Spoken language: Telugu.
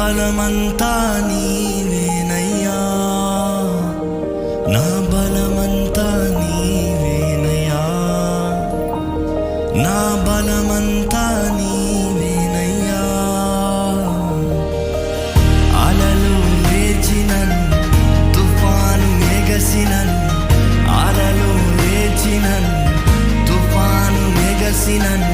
బలమంతా నీవేనయ్యా, నా బలమంతా నీవేనయ్యా, నా బలమంతా నీవేనయ్యా. అలలు లేచినను, తుఫాను ఎగసినను, అలలు లేచినను, తుఫాను ఎగసినను,